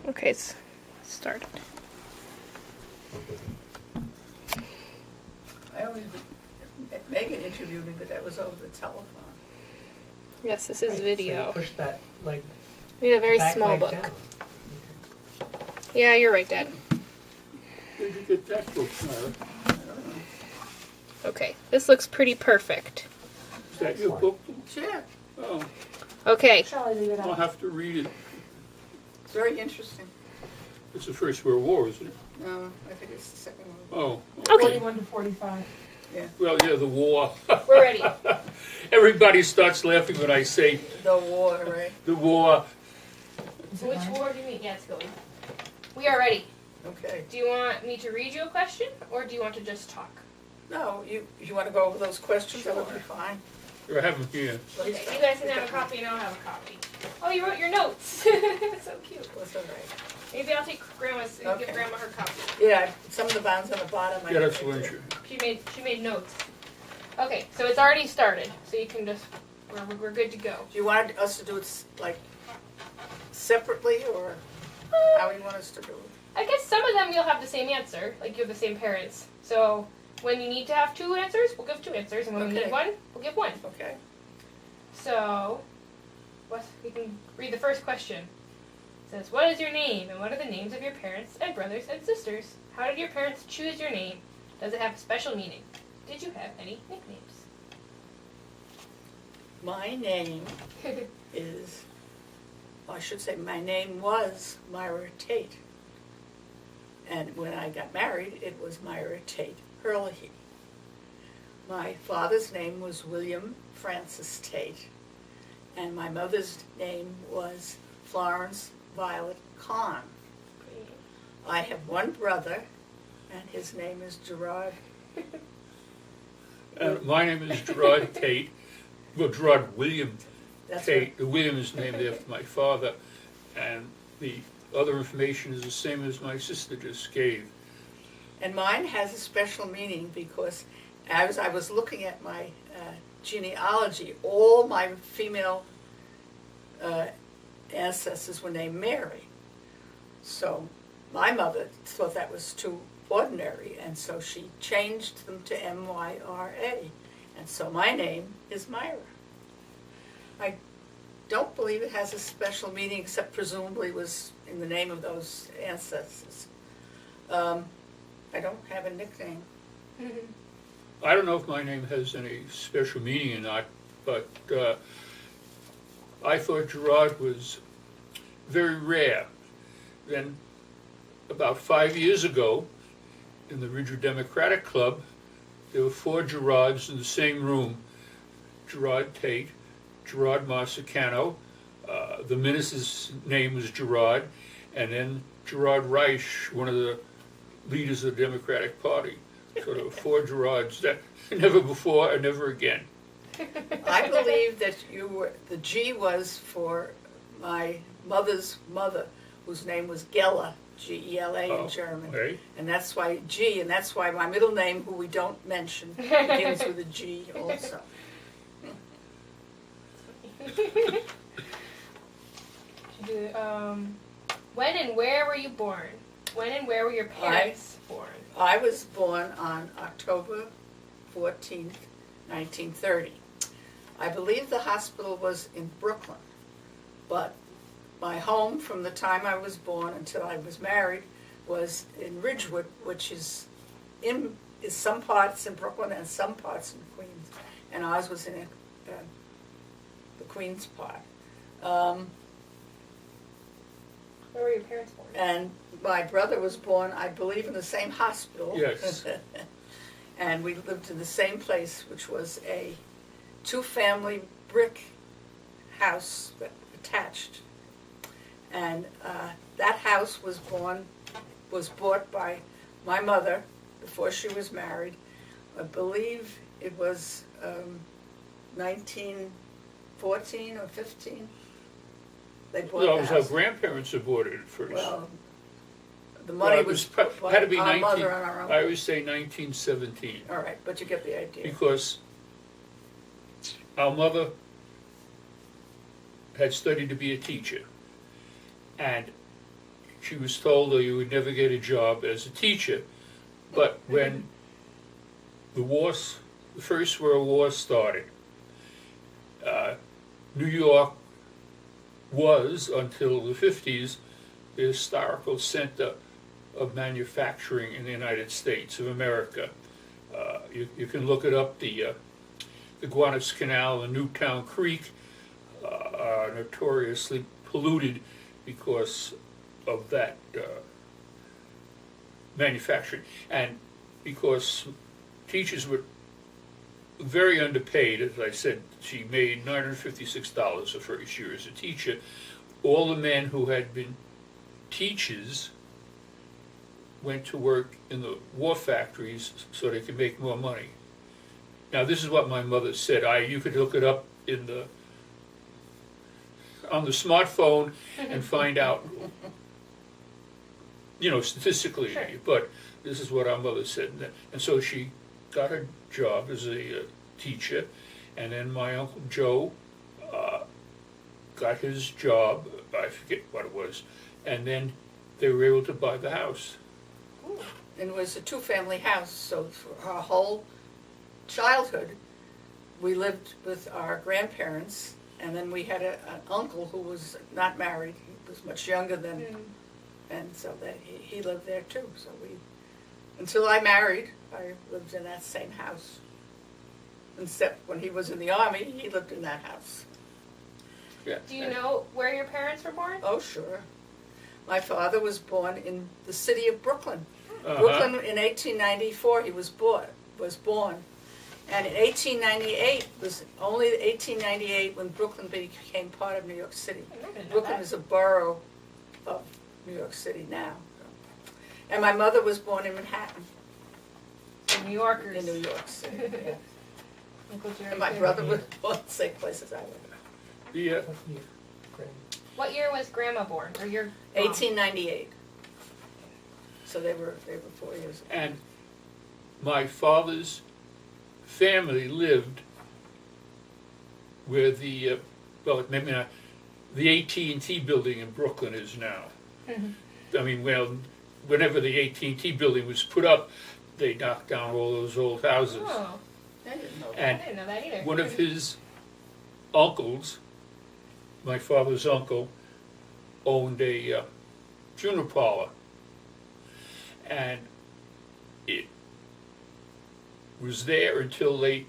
Okay, it's started. I always, Megan interviewed me, but that was over the telephone. Yes, this is Right, so video. you push that, like, We need a very back small leg book. down. Yeah, you're right, Dad. Where'd you get that book, Myra? I don't know. Okay, this looks pretty perfect. Is that your book? Yeah, Oh, Okay, Shall I leave it I'll up? have to read it. it's very interesting. It's the First World War, isn't it? No, I think it's the second one. Oh, okay, 41 to 45. well, yeah, the war. we're ready. Everybody starts laughing when I say The war, right? the war. Is it Which mine? war do you mean? Yeah, it's going. We are ready. Okay. Do you want me to read you a question, or do you want to just talk? No, you want to go over those questions? That would be Sure. fine. I have them here. Okay, you guys can have a copy and I'll have a copy. Oh, you wrote your notes. So cute. That's all right. Maybe I'll take Grandma's and Okay. give Grandma her copy. Yeah, some of the bounds on the bottom. I Yeah, that's think I Lynch. did. She made notes. Okay, so it's already started, so you can just we're good to go. Do you want us to do it like separately, or how do you want us to do it? I guess some of them you'll have the same answer, like you have the same parents. So when you need to have two answers, we'll give two answers, and when we Okay. need one, we'll give one. Okay. So we can read the first question. It says, "What is your name, and what are the names of your parents and brothers and sisters? How did your parents choose your name? Does it have a special meaning? Did you have any nicknames?" My name is, well, I should say my name was Myra Tate. And when I got married, it was Myra Tate Herlihy. My father's name was William Francis Tate, and my mother's name was Florence Violet Kahn. I have one brother, and his name is Gerard. My name is Gerard Tate. Well, Gerard William That's Tate. The William is named after my father, and the other information is the same as my sister just gave. And mine has a special meaning because as I was looking at my genealogy, all my female ancestors were named Mary. So my mother thought that was too ordinary, and so she changed them to M-Y-R-A. And so my name is Myra. I don't believe it has a special meaning, except presumably it was in the name of those ancestors. I don't have a nickname. I don't know if my name has any special meaning or not, but I thought Gerard was very rare. Then, about 5 years ago, in the Ridge Democratic Club, there were 4 Gerards in the same room. Gerard Tate, Gerard Marsicano, the minister's name was Gerard, and then Gerard Reich, one of the leaders of the Democratic Party. So there were 4 Gerards, that never before and never again. I believe that the G was for my mother's mother, whose name was Gela, G-E-L-A in German. Okay. And that's why G, and that's why my middle name, who we don't mention, begins with a G also. When and where were you born? When and where were your parents born? I was born on October 14th, 1930. I believe the hospital was in Brooklyn, but my home from the time I was born until I was married was in Ridgewood, which is some parts in Brooklyn and some parts in Queens, and ours was in the Queens part. Where were your parents born? And my brother was born, I believe, in the same hospital. Yes. And we lived in the same place, which was a 2-family brick house attached. And that house was bought by my mother before she was married. I believe it was 1914 or 15. They bought Well, it the was our house. grandparents that bought it at first. Well, the money Well, it was pro- put by had to be our 19, mother on our own. I always say 1917, All right, but you get the idea. because our mother had studied to be a teacher, and she was told that you would never get a job as a teacher. But when the First World War started, New York was, until the 50s, the historical center of manufacturing in the United States of America. You can look it up, the Gowanus Canal and Newtown Creek are notoriously polluted because of that manufacturing, and because teachers were very underpaid. As I said, she made $956 her first year as a teacher. All the men who had been teachers went to work in the war factories so they could make more money. Now, this is what my mother said. You could look it up on the smartphone and find out, statistically. Sure. But this is what our mother said. And so she got a job as a teacher, and then my Uncle Joe got his job, I forget what it was, and then they were able to buy the house. And it was a two-family house, so for our whole childhood, we lived with our grandparents, and then we had an uncle who was not married. He was much younger than, and so that he lived there too. So until I married, I lived in that same house. Except when he was in the Army, he lived in that house. Yeah. Do you know where your parents were born? Oh, sure. My father was born in the city of Brooklyn. Uh-huh. Brooklyn in 1894 he was born. And in 1898, was only 1898 when Brooklyn became part of New York City. I didn't know Brooklyn that. is a borough of New York City now. And my mother was born in Manhattan, New Yorkers. in New York City. Yeah. Uncle Jerry And my too. brother was born the same place as I was. Yeah. What year was Grandma born? Or your mom? 1898. So they were 4 years ago. And my father's family lived where the maybe not, the AT&T building in Brooklyn is now. I mean, well, whenever the AT&T building was put up, they knocked down all those old houses. Oh, I didn't know that. I And didn't know that either. one of his uncles, my father's uncle, owned a funeral parlor, and it was there until they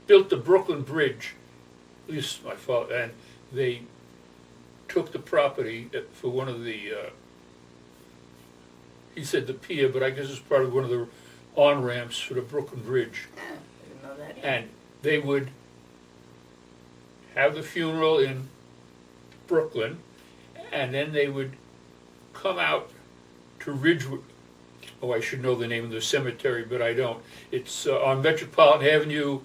built the Brooklyn Bridge. At least my father, and they took the property for one of the, he said the pier, but I guess it's probably one of the on-ramps for the Brooklyn Bridge. I didn't know that. And they would have the funeral in Brooklyn, and then they would come out to Ridgewood. Oh, I should know the name of the cemetery, but I don't. It's on Metropolitan Avenue,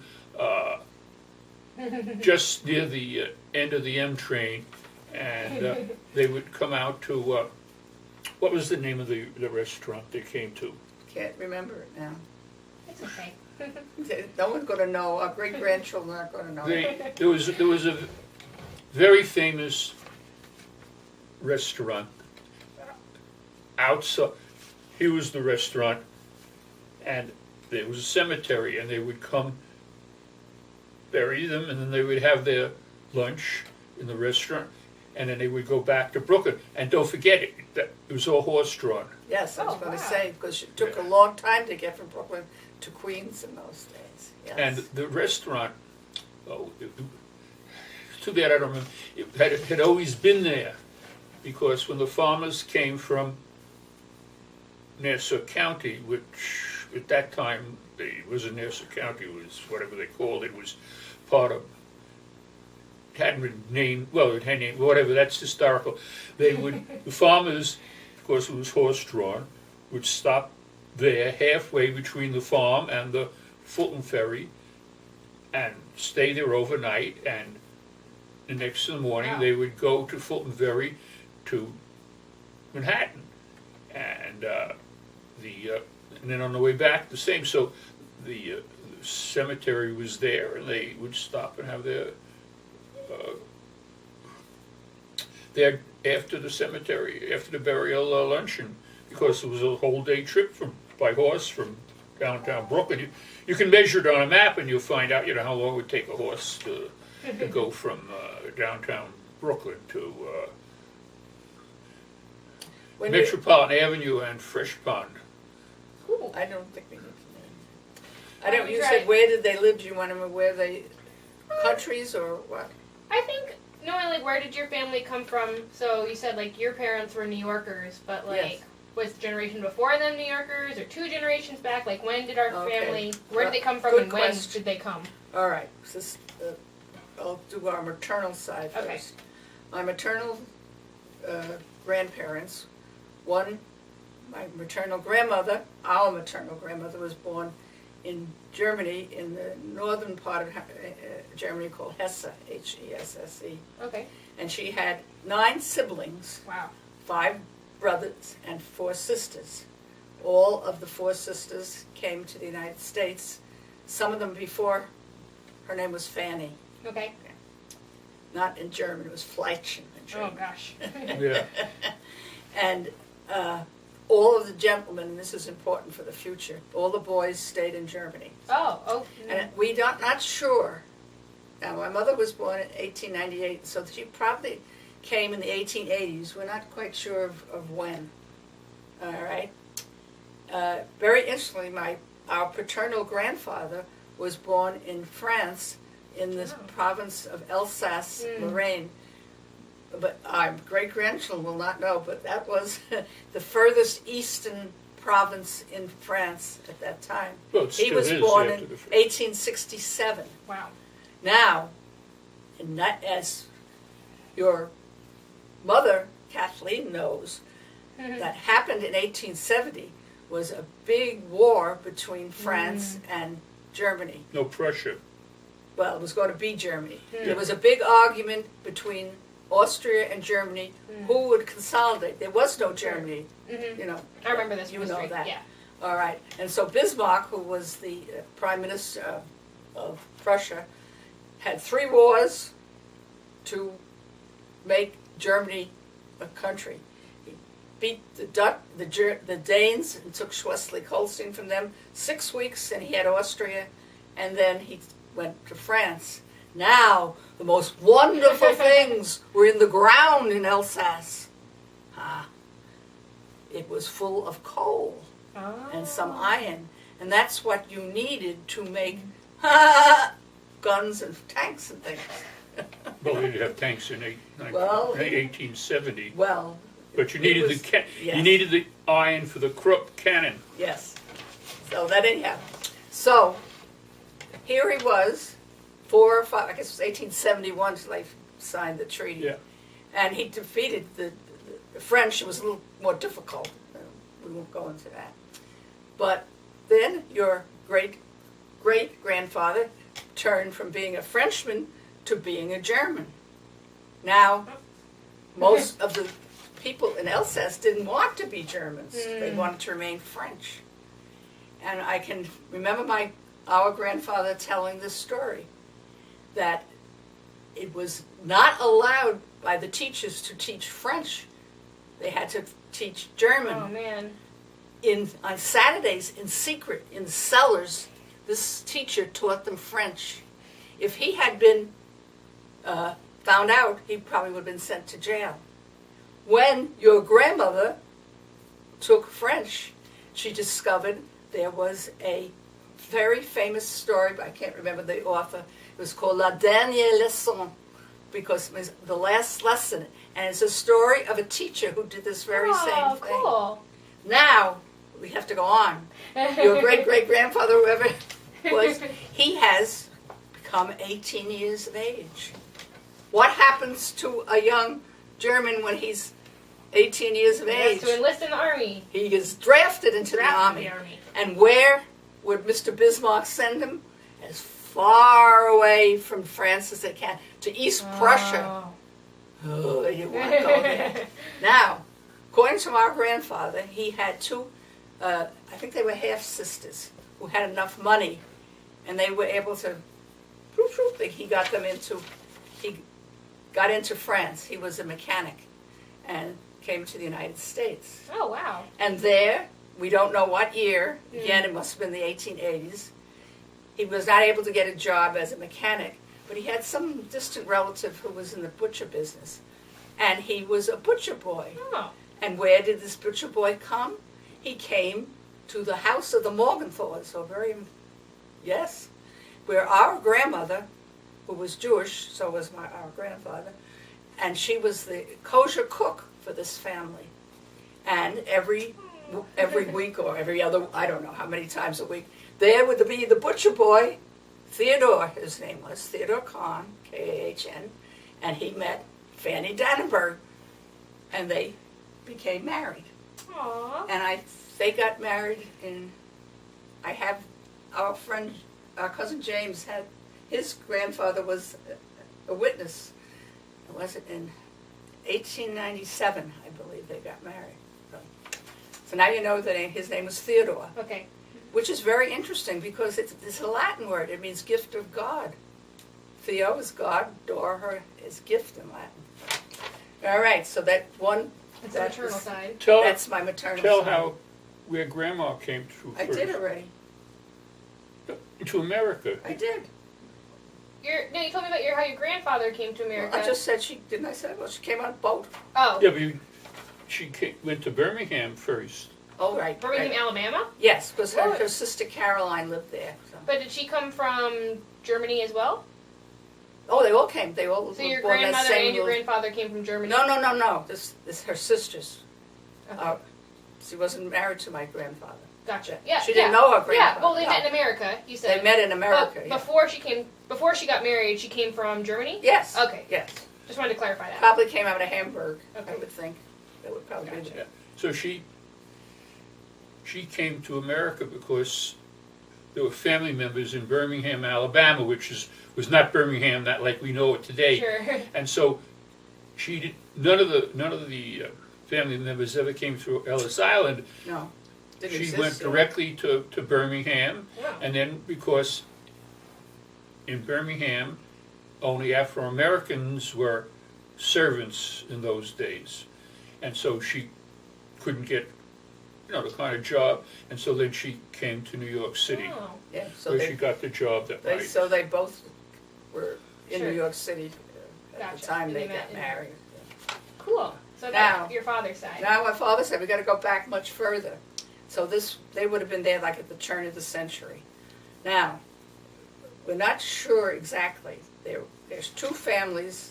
just near the end of the M train, and they would come out to, what was the name of the restaurant they came to? Can't remember it now. It's okay. No one's going to know. Our great-grandchildren aren't going to know. There was a very famous restaurant outside. Here was the restaurant, and there was a cemetery, and they would come bury them, and then they would have their lunch in the restaurant, and then they would go back to Brooklyn. And don't forget it was all horse-drawn. Yes, I was Oh, going to wow. say, because it took a long time to get from Brooklyn to Queens in those days. Yes. And the restaurant, it's too bad I don't remember, it had always been there, because when the farmers came from Nassau County, which at that time it wasn't Nassau County, it was whatever they called it, it was part of, it hadn't been named, well, it had named, whatever, that's historical. They would, the farmers, of course it was horse-drawn, would stop there halfway between the farm and the Fulton Ferry and stay there overnight, and the next morning Wow. they would go to Fulton Ferry to Manhattan, and and then on the way back the same. So the cemetery was there, and they would stop and have their after the cemetery, after the burial luncheon, because it was a whole day trip by horse from downtown Brooklyn. You can measure it on a map and you'll find out, how long it would take a horse to go from downtown Brooklyn to When you- Metropolitan Avenue and Fresh Pond. Cool. I don't think we need to know. I Why don't, don't we you try said it? where did they live? Do you want to know where they, countries or what? I think knowing like where did your family come from? So you said like your parents were New Yorkers, but like Yes. was the generation before them New Yorkers or 2 generations back? Like when did our Okay. family? Where did they come from, Good and when question. did they come? All right, this, I'll do our maternal side first. Okay. My maternal grandparents, my maternal grandmother, our maternal grandmother was born in Germany, in the northern part of Germany called Hesse, Hesse. Okay. And she had 9 siblings, Wow. 5 brothers and 4 sisters. All of the 4 sisters came to the United States, some of them before her name was Fanny. Okay. Not in German, it was Fleitchen in Oh German. gosh. Yeah. And all of the gentlemen, and this is important for the future, all the boys stayed in Germany. Oh. And we don't, not sure. Now, my mother was born in 1898, so she probably came in the 1880s. We're not quite sure of when. All right. Very interestingly, our paternal grandfather was born in France, in the Oh. province of Alsace-Lorraine. But our great-grandchildren will not know, but that was the furthest eastern province in France at that time. Well, it He still was is born after in the 1867. Wow. Now, and that, as your mother, Kathleen, knows, that happened in 1870 was a big war between France and Germany. No Prussia. Well, it was going to be Germany. There was a big argument between Austria and Germany who would consolidate. There was no Germany, you know. I remember this You from know history. that. Yeah. All right. And so Bismarck, who was the prime minister of Prussia, had 3 wars to make Germany a country. He beat the Danes and took Schleswig-Holstein from them 6 weeks, and he had Austria, and then he went to France. Now, the most wonderful things were in the ground in Alsace. It was full of coal and some iron, and that's what you needed to make guns and tanks and things. Well, they didn't have tanks in Well, 1870, Well, but you it needed was- you yes. needed the iron for the Krupp cannon. yes. So that didn't happen. So here he was, 4 or 5, I guess it was 1871 till they signed the treaty. Yeah. And he defeated the French. It was a little more difficult. We won't go into that. But then your great-great-grandfather turned from being a Frenchman to being a German. Now, most of the people in Alsace didn't want to be Germans. They wanted to remain French. And I can remember our grandfather telling this story, that it was not allowed by the teachers to teach French. They had to teach German. Oh man. On Saturdays, in secret, in the cellars, this teacher taught them French. If he had been found out, he probably would have been sent to jail. When your grandmother took French, she discovered there was a very famous story, but I can't remember the author. It was called La Dernière Leçon, because it was the last lesson. And it's a story of a teacher who did this very same thing. Oh, Now, we have to go on. cool. Your great-great-grandfather, whoever it was, he has become 18 years of age. What happens to a young German when he's 18 years of He has age? to enlist in the army. He is drafted into the army. And where would Mr. Bismarck send him? As far away from France as they can, to East Prussia. Oh, you want to go there. Now, according to our grandfather, he had 2, I think they were half-sisters, who had enough money, and they were able to, he got into France. He was a mechanic. came to the United States. Oh, wow. And there, we don't know what year, Mm. again, it must have been the 1880s, he was not able to get a job as a mechanic, but he had some distant relative who was in the butcher business. And he was a butcher boy. Oh. And where did this butcher boy come? He came to the house of the Morgenthors, yes, where our grandmother, who was Jewish, so was our grandfather, and she was the kosher cook for this family. And every week or every other, I don't know how many times a week, there would be the butcher boy, Theodore, his name was, Theodore Kahn, K-A-H-N, and he met Fanny Dannenberg, and they became married. Aww. And they got married I have our cousin James his grandfather was a witness. Was it in 1897, I believe they got married. So now you know that his name was Theodore, Okay. which is very interesting because it's a Latin word. It means gift of God. Theo is God, Dor is gift in Latin. All right, so that one. It's the maternal side. That's my maternal Tell side. where Grandma came to I first. did already. To America. I did. You told me about how your grandfather came to America. I just said she came on a boat. Oh. Yeah, but she went to Birmingham first. Oh, right. Birmingham, right. Alabama? Yes, because Really? her sister Caroline lived there. So. But did she come from Germany as well? Oh, they all came. They all So were your born that grandmother same and your little- grandfather came from Germany? No. This her sisters. Okay. She wasn't married to my grandfather. Gotcha. Yeah. She didn't know her grandfather. Yeah, well, they no. met in America, you said. They met in America. But yeah. before she got married, she came from Germany? Yes. Okay. Yes. Just wanted to clarify that. Probably came out of Hamburg. Okay. I would think. That would probably be Yeah. So she came to America because there were family members in Birmingham, Alabama, which was not Birmingham, not like we know it today. Sure. And so none of the family members ever came through Ellis Island. No. Didn't She exist, went so. directly to Birmingham, Wow. and then because in Birmingham only Afro-Americans were servants in those days, and so she couldn't get the kind of job, and so then she came to New York City, Oh. Yeah. So where they, she got the job that night. so they both were in Sure. New York City at Gotcha. the time And they they met got in- married. Cool. So Now- that's your father's side. Now my father said we got to go back much further. So they would have been there like at the turn of the century. Now, we're not sure exactly. There's two families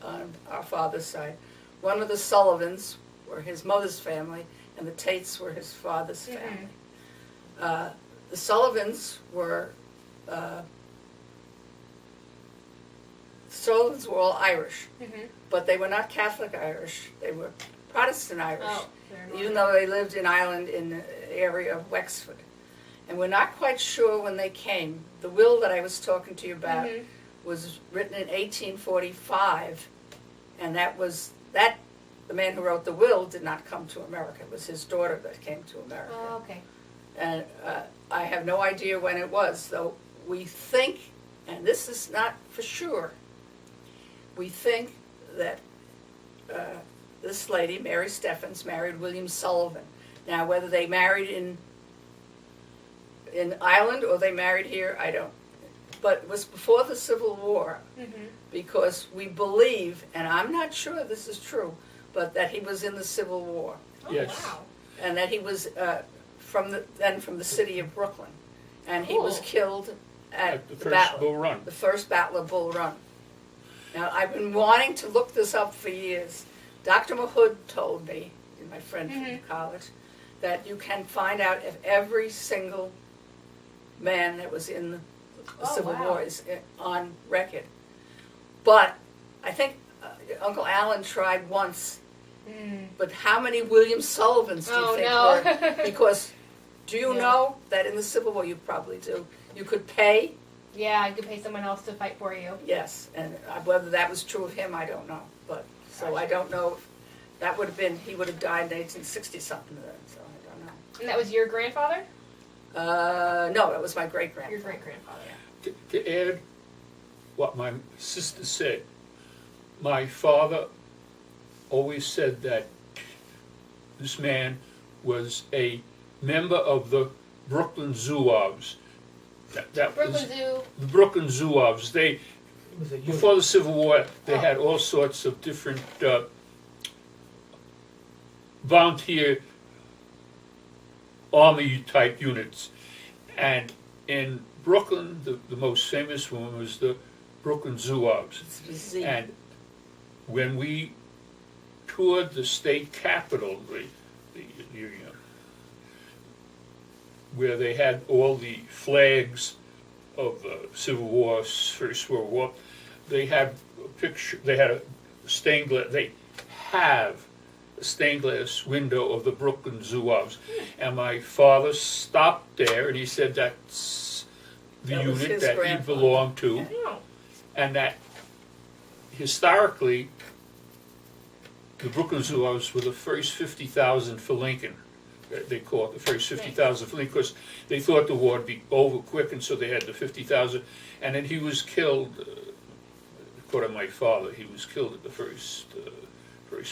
on our father's side. One of the Sullivans were his mother's family, and the Tates were his father's family. The Sullivans were all Irish, but they were not Catholic Irish. They were Protestant Irish. Oh, very Even well. though they lived in Ireland in the area of Wexford. And we're not quite sure when they came. The will that I was talking to you about was written in 1845, and the man who wrote the will did not come to America. It was his daughter that came to America. Oh, okay. And I have no idea when it was, though we think, and this is not for sure, we think that this lady, Mary Steffens, married William Sullivan. Now, whether they married in Ireland or they married here, I don't. But it was before the Civil War, because we believe, and I'm not sure this is true, but that he was in the Civil War, Oh, Yes. wow. and that he was from the city of Brooklyn, and he was Cool. killed at At the the first battle. Bull Run. The first Battle of Bull Run. Now, I've been wanting to look this up for years. Dr. Mahood told me, my friend from college, that you can find out if every single man that was in the Oh, Civil wow. War is on record. But I think Uncle Alan tried once. But how many William Sullivans do you Oh, think no. were? Because do you Yeah. know that in the Civil War, you probably do, you could pay. Yeah, I could pay someone else to fight for you. Yes, and whether that was true of him, I don't know. But so I don't know. If that would have been, he would have died in 1860 something then. So I don't know. And that was your grandfather? No, that was my great Your grandfather. great-grandfather. To add what my sister said, my father always said that this man was a member of the Brooklyn Zouaves. That Brooklyn was Zoo. the Brooklyn Zouaves. They, It was a before the Civil War, they Oh. had all sorts of different volunteer army type units. And in Brooklyn, the most famous one was the Brooklyn Zouaves. It's with Z. And when we toured the state capitol, where they had all the flags of Civil War, First World War, they had a picture. They had a stained glass. They have a stained glass window of the Brooklyn Zouaves, and my father stopped there, and he said that's the That was unit his that he grandfather. belonged to, Oh. and that historically, the Brooklyn Zouaves were the first 50,000 for Lincoln. They call it the first 50,000 for Lincoln because they thought the war would be over quick, and so they had the 50,000. And then he was killed, according to my father, he was killed at the first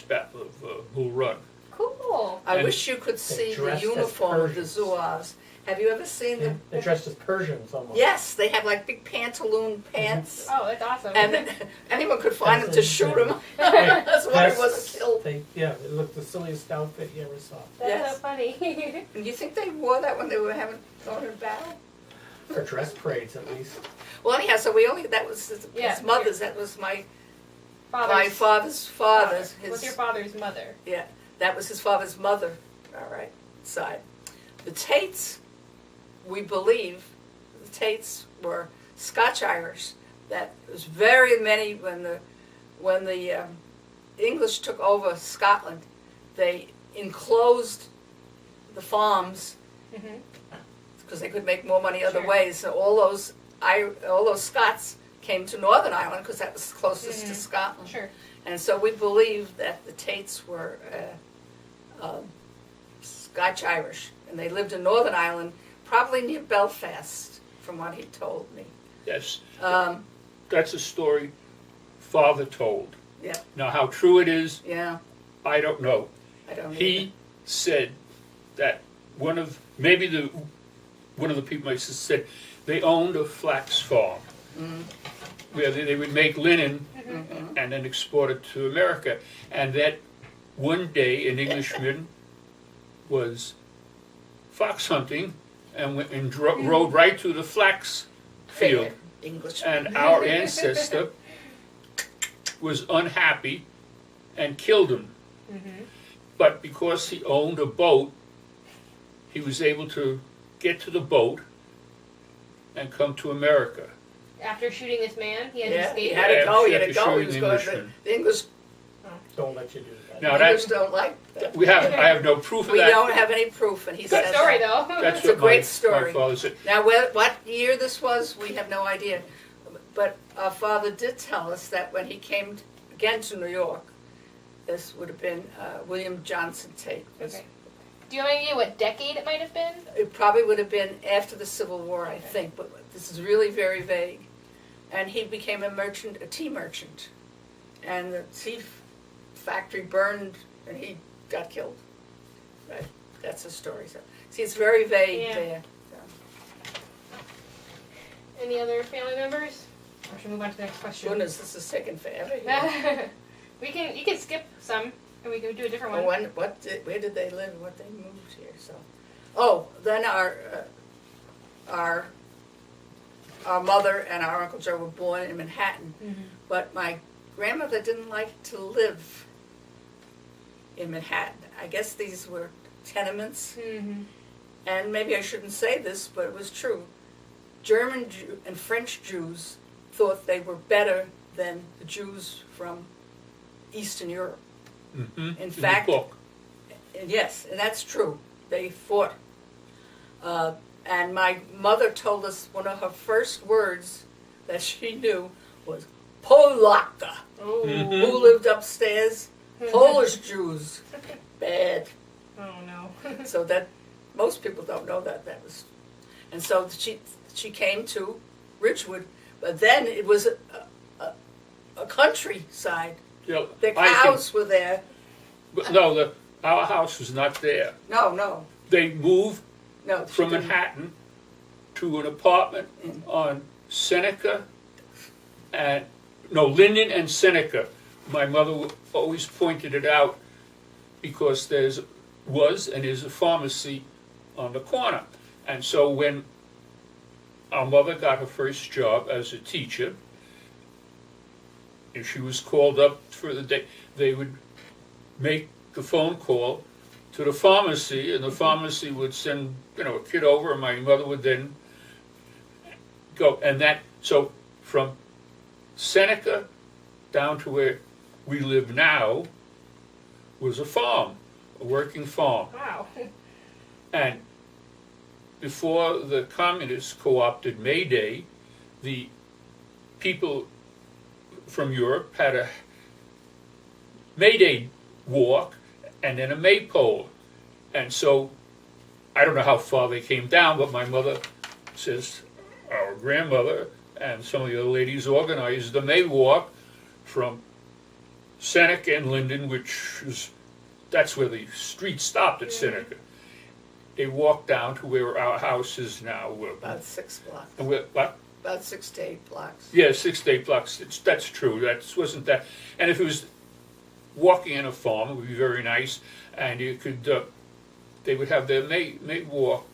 battle of Bull Run. Cool. I and wish you could see the dressed as uniform of the Persians. Zouaves. Have you ever seen them? They're dressed as Persians almost. Yes, they have like big pantaloon pants. Oh, that's awesome. And anyone could find them to shoot them. Hey, That's why he wasn't killed. Yeah, it looked the silliest outfit you ever saw. That's Yes. so funny. And you think they wore that when they were having going in battle? Or dress parades at least. Well, anyhow, so we only that was his Yeah. mother's. That was my Father's father's father's. What's your father's mother? Yeah, that was his father's mother. All right, side. The Tates, we believe, the Tates were Scotch-Irish. That was very many when the English took over Scotland. They enclosed the farms Mm-hmm. because they could make more money other Sure. ways. So all those Scots came to Northern Ireland because that was closest to Mhm. Scotland. Sure. And so we believe that the Tates were Scotch-Irish, and they lived in Northern Ireland, probably near Belfast, from what he told me. Yes, Um, that's a story father told. Yeah. Now, how true it is, yeah, I don't know. I don't know. He said that one of the people I said they owned a flax farm where they would make linen and then export it to America, and that one day an Englishman was fox hunting and went and rode right through the flax field, English. and our ancestor was unhappy and killed him. Mm-hmm. But because he owned a boat, he was able to get to the boat and come to America. After shooting this man, he had to Yeah, escape. he had to go. He had to After go. He shooting was the going. Englishman. The English, Don't let you do that. Now English that don't like that. I have no proof of We that. don't have any proof, and he Good says story, that. though. That's It's a what great my story. father said. Now, what year this was, we have no idea. But our father did tell us that when he came again to New York, this would have been William Johnson Tate. Okay. Do you have any idea what decade it might have been? It probably would have been after the Civil War, I think, but this is really very vague. And he became a tea merchant. And the tea factory burned, and he got killed. Right? That's the story. So, see, it's very vague Yeah. there. Any other family members? Or should we move on to the next question? Goodness, this is taking forever here. You can skip some, and we can do a different one. Where did they live? What they moved here? So, then our mother and our Uncle Joe were born in Manhattan, Mm-hmm. but my grandmother didn't like to live in Manhattan. I guess these were tenements, Mm-hmm. and maybe I shouldn't say this, but it was true. German and French Jews thought they were better than the Jews from Eastern Europe. Mm-hmm. In fact, the book. and yes, and that's true. They fought. And my mother told us one of her first words that she knew was Polaka. Oh. Mhm. Who lived upstairs? Polish Jews. Bad. Oh no. So that most people don't know that was. And so she came to Ridgewood, but then it was a countryside. Yeah, The I can- cows were there. But no, Our house was not there. No. They moved No. from she didn't. Manhattan to an apartment Mm. on Seneca and, no, Linden and Seneca. My mother always pointed it out because was and is a pharmacy on the corner. And so when our mother got her first job as a teacher, if she was called up for the day, they would make the phone call to the pharmacy, and the pharmacy would send, a kid over, and my mother would then go. And so from Seneca down to where we live now was a farm, a working farm. Wow. And before the communists co-opted May Day, the people from Europe had a May Day walk and then a maypole. And so, I don't know how far they came down, but my mother says our grandmother and some of the other ladies organized the May walk from Seneca and Linden, that's where the street stopped at Seneca. They walked down to where our house is now. About 6 blocks. And what? About 6 to 8 blocks. Yeah, 6 to 8 blocks. That's true. Wasn't that. And if it was walking in a farm, it would be very nice. And you could, they would have their May walk,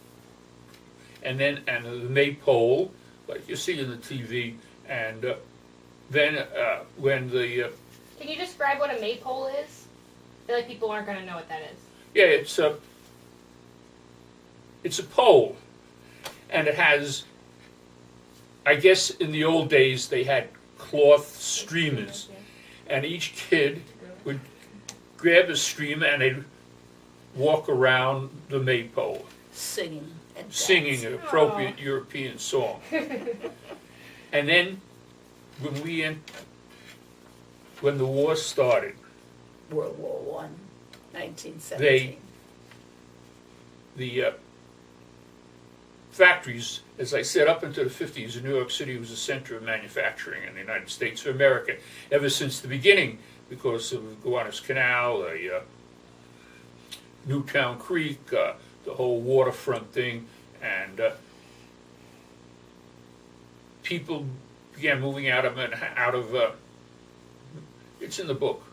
and the maypole, like you see in the TV. And then when the Can you describe what a maypole is? I feel like people aren't going to know what that is. yeah, it's a pole, and it has. I guess in the old days they had cloth streamers, and each kid would grab a streamer and they'd walk around the maypole, Singing and singing an appropriate European song. And then when the war started, World War I, 1917. the factories, as I said, up into the 50s, New York City was a center of manufacturing in the United States of America ever since the beginning, because of the Gowanus Canal, Newtown Creek, the whole waterfront thing, and people began moving out of it's in the book,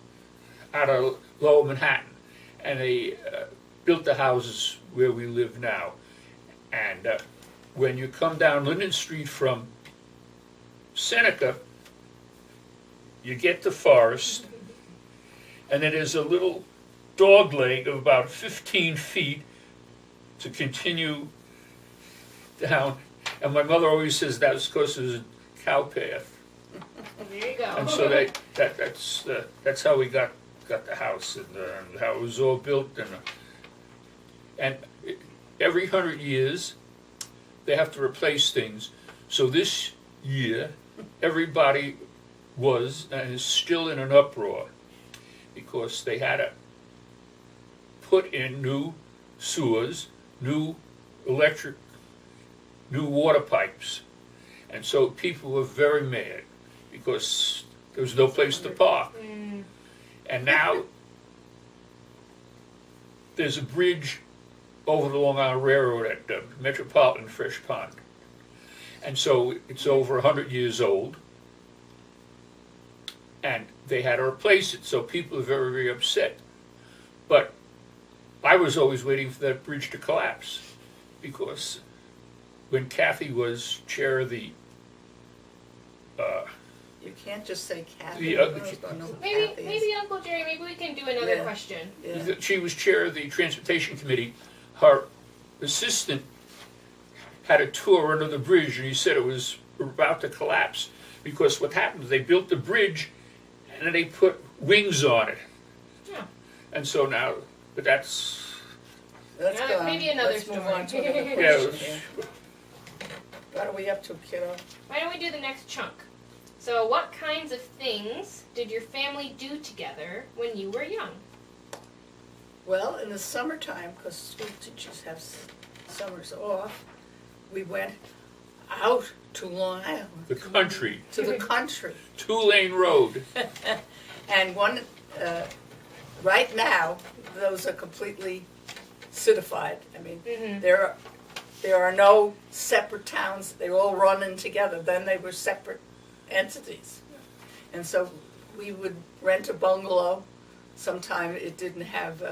out of Lower Manhattan, and they built the houses where we live now. And when you come down Linden Street from Seneca, you get to Forest, and then there's a little dog leg of about 15 feet to continue down. And my mother always says that was because there's a cow path. There you go. And so that's how we got the house and how it was all built. And every 100 years, they have to replace things. So this year, everybody was and is still in an uproar because they had to put in new sewers, new electric, new water pipes. And so people were very mad because there was no place to park. And now there's a bridge over the Long Island Railroad at Metropolitan Fresh Pond. And so it's over 100 years old. And they had to replace it, so people are very, very upset. But I was always waiting for that bridge to collapse, because when Kathy was chair of the You can't just say Kathy. Maybe Uncle Jerry, maybe we can do another question. Yeah. she was chair of the Transportation Committee, her assistant had a tour under the bridge, and he said it was about to collapse because what happened is they built the bridge and then they put wings on it. Yeah. And so now, but that's Let's Yeah, go on. maybe another Let's move story. on to another yeah. question here. What are we up to, kiddo? Why don't we do the next chunk? So, what kinds of things did your family do together when you were young? Well, in the summertime, because school teachers have summers off, we went out to Long Island, the country, to the country. 2-lane road. And right now, those are completely citified. I mean, Mhm. there are no separate towns. They all run in together. Then they were separate entities. And so we would rent a bungalow. Sometime it didn't have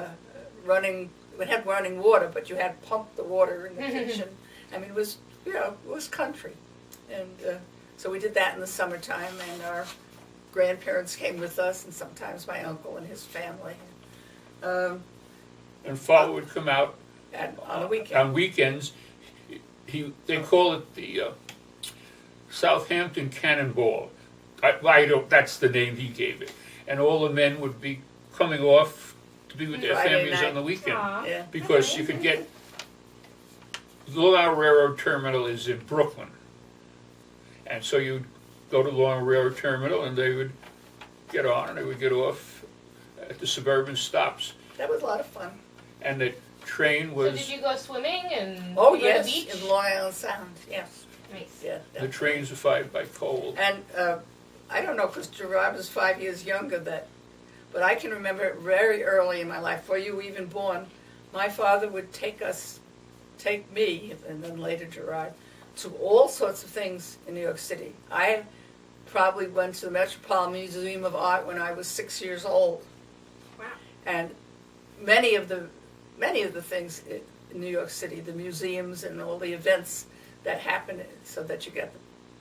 running, it had running water, but you had to pump the water in the kitchen. I mean, it was, you know, it was country. And so we did that in the summertime, and our grandparents came with us, and sometimes my uncle and his family. And Father would come out And on the weekend. on weekends. They call it the Southampton Cannonball. I don't. That's the name he gave it. And all the men would be coming off to be with their Friday families night. on the weekend. Aw. Yeah. Because you could get, the Long Island Railroad Terminal is in Brooklyn. And so you'd go to Long Island Railroad Terminal and they would get on and they would get off at the suburban stops. That was a lot of fun. And the train So was, did you go swimming and Oh, go to yes, the beach? in Long Island Sound, yes. Nice. Yeah. the trains were fired by coal. And I don't know, because Gerard was 5 years younger, but I can remember very early in my life, before you were even born, my father would take me, and then later Gerard, to all sorts of things in New York City. I probably went to the Metropolitan Museum of Art when I was 6 years old. Wow. And many of the things in New York City, the museums and all the events that happen, so that you get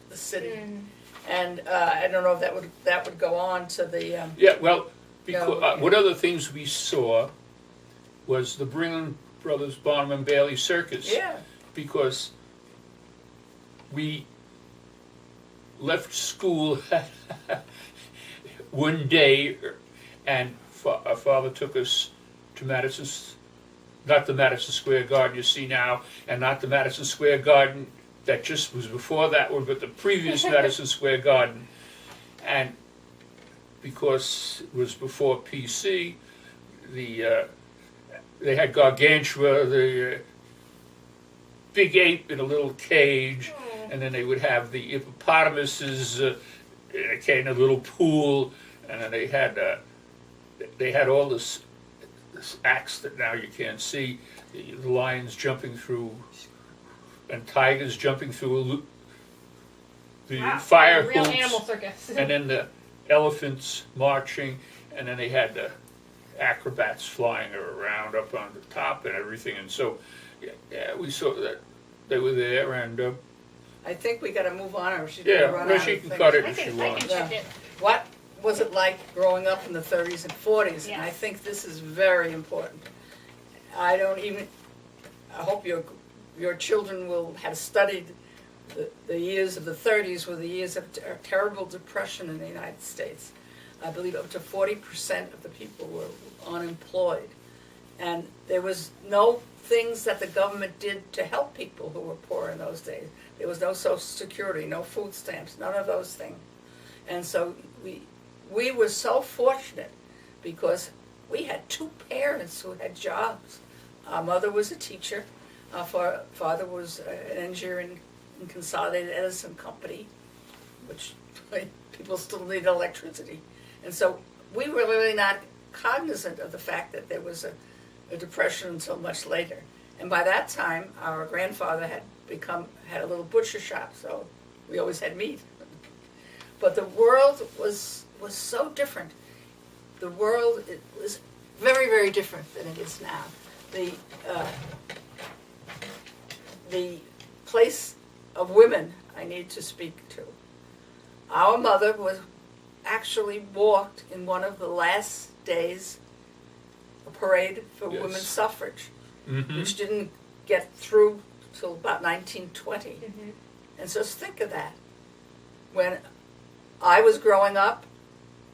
the city. Mm. And I don't know if that would go on to the. Yeah, well, because, No. what other things we saw was the Bringland Brothers Barnum and Bailey Circus. Yeah. Because we left school one day, and our father took us to not the Madison Square Garden you see now, and not the Madison Square Garden that just was before that one, but the previous Madison Square Garden. And because it was before PC, they had Gargantua, the big ape in a little cage, and then they would have the hippopotamuses in a little pool, and then they had all this acts that now you can't see, the lions jumping through, and tigers jumping through the Wow. fire Real hoops, animal circus. and then the elephants marching, and then they had the acrobats flying around up on the top and everything. And so, yeah, we saw that they were there, and I think we got to move on, or she's yeah, going to run well, out she of can things. cut it I if she can wants. check it. What was it like growing up in the 30s and 40s? And I Yes. think this is very important. I hope your children will have studied the years of the 30s were the years of terrible depression in the United States. I believe up to 40% of the people were unemployed. And there was no things that the government did to help people who were poor in those days. There was no Social Security, no food stamps, none of those things. And so we were so fortunate because we had two parents who had jobs. Our mother was a teacher. Our father was an engineer in Consolidated Edison Company, which people still need electricity. And so we were really not cognizant of the fact that there was a depression until much later. And by that time, our grandfather had a little butcher shop, so we always had meat. But the world was so different. The world was very, very different than it is now. The place of women I need to speak to. Our mother was actually walked in one of the last days, a parade for Yes. women's suffrage, Mhm. which didn't get through till about 1920. Mhm. And so just think of that. When I was growing up,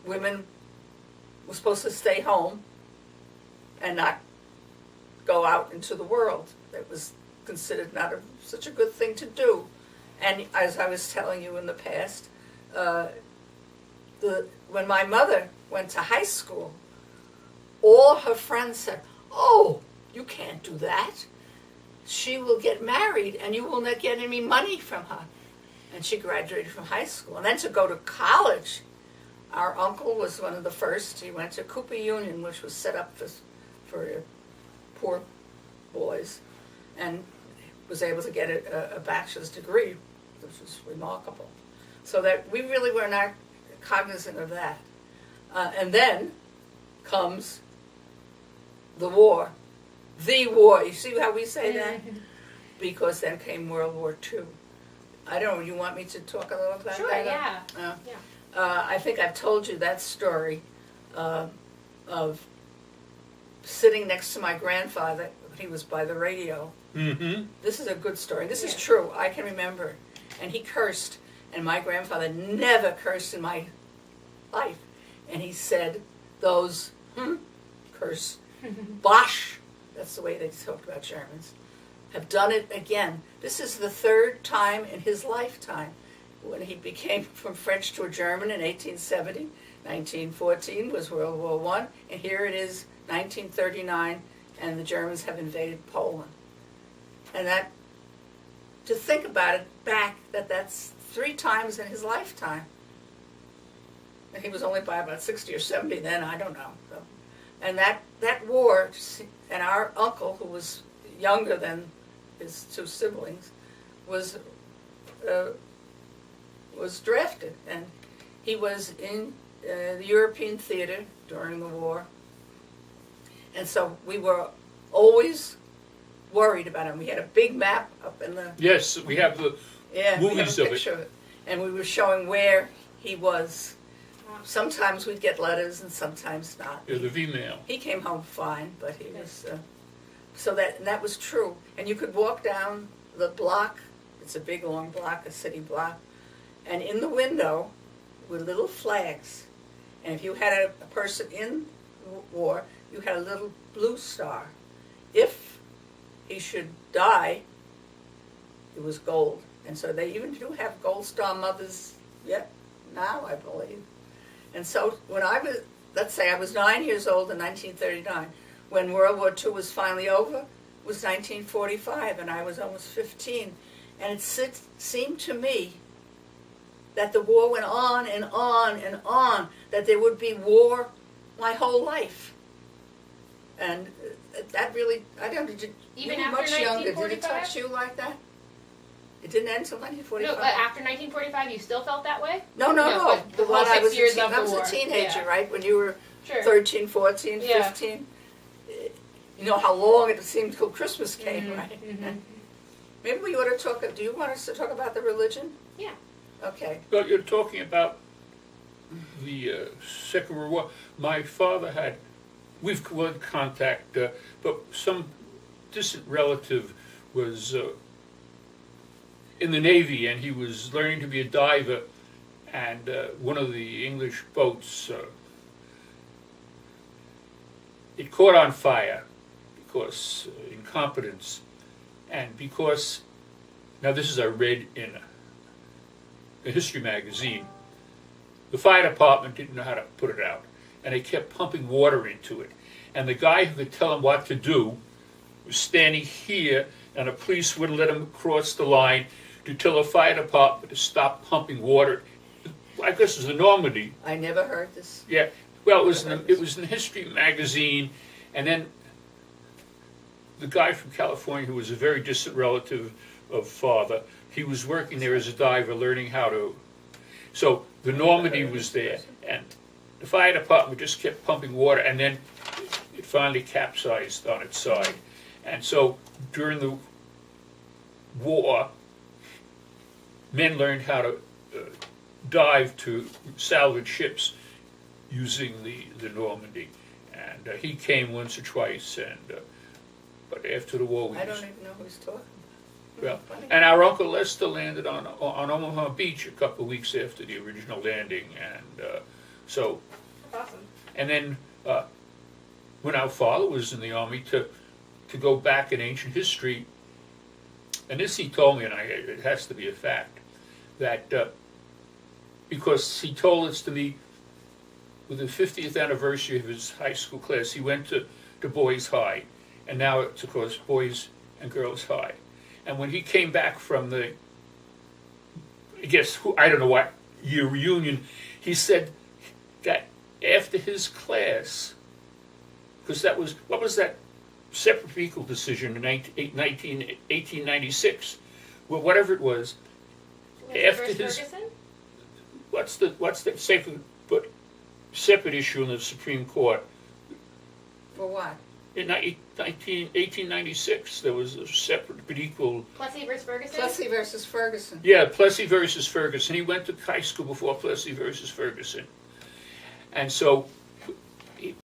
women were supposed to stay home and not go out into the world. It was considered not such a good thing to do. And as I was telling you in the past, when my mother went to high school, all her friends said, "Oh, you can't do that. She will get married and you will not get any money from her." And she graduated from high school. And then to go to college, our uncle was one of the first. He went to Cooper Union, which was set up for poor boys, and was able to get a bachelor's degree, which was remarkable. So that we really were not cognizant of that. And then comes the war. The war. You see how we say that? Because then came World War II. I don't know, you want me to talk a little about Sure, that? yeah. I think I've told you that story of sitting next to my grandfather. He was by the radio. Mm-hmm. This is a good story. This is true. I can remember it. And he cursed, and my grandfather never cursed in my life. And he said those curse, Bosch, that's the way they talked about Germans, have done it again. This is the third time in his lifetime. When he became from French to a German in 1870, 1914 was World War I, and here it is 1939, and the Germans have invaded Poland. And that, to think about it back, that's 3 times in his lifetime. And he was only by about 60 or 70 then, I don't know. So, and that war, and our uncle, who was younger than his 2 siblings, was drafted. And he was in the European theater during the war. And so we were always worried about him. We had a big map up in the... Yes, we have the movies we have a of picture of it. And we were showing where he was. Sometimes we'd get letters and sometimes not. the V-mail. He came home fine, but he was... so that was true. And you could walk down the block. It's a big, long block, a city block. And in the window were little flags. And if you had a person in war, you had a little blue star. If he should die, it was gold. And so they even do have gold star mothers yet now, I believe. And so when I was, let's say I was 9 years old in 1939, when World War II was finally over, it was 1945, and I was almost 15. And it seemed to me that the war went on and on and on, that there would be war my whole life. And that really, I don't know, Even you were after much younger, did it 1945? touch you like that? It didn't end until 1945? No, but after 1945, you still felt that way? No. but The the one whole I was 6 years of I the was war. a teenager, Yeah. right? When you were Sure. 13, 14, Yeah. 15. You know how long it seemed till Christmas came, right? Mhm. Maybe we ought to talk, do you want us to talk about the religion? Yeah. Okay. Well, you're talking about the Second World War. My father had, we've had contact, but some distant relative was in the Navy, and he was learning to be a diver, and one of the English boats, it caught on fire because incompetence, and because, now this is I read in a history magazine, the fire department didn't know how to put it out, and they kept pumping water into it. And the guy who could tell them what to do was standing here, and the police wouldn't let him cross the line to tell the fire department to stop pumping water. I guess it was the Normandy. I never heard this. Yeah, well, it was in the history magazine, and then the guy from California, who was a very distant relative of father, he was working there as a diver, learning how to. So the Normandy was there, and the fire department just kept pumping water, and then it finally capsized on its side. And so during the war, men learned how to dive to salvage ships using the Normandy. And he came once or twice, and but after the war, I don't even know who's talking. well, Funny. and our Uncle Lester landed on Omaha Beach a couple of weeks after the original landing, and so, That's awesome. and then when our father was in the Army, to go back in ancient history, and this he told me, and it has to be a fact, that because he told us to me with the 50th anniversary of his high school class, he went to Boys High, and now it's, of course, Boys and Girls High. And when he came back from the, I guess, I don't know what year reunion, he said that after his class, because that was, what was that separate but equal decision in 1896? Well, whatever it was, after his, Ferguson? what's the separate issue in the Supreme Court? For what? In 1896, there was a separate but equal. Plessy versus Ferguson? Plessy versus Ferguson. Yeah, Plessy versus Ferguson. He went to high school before Plessy versus Ferguson. And so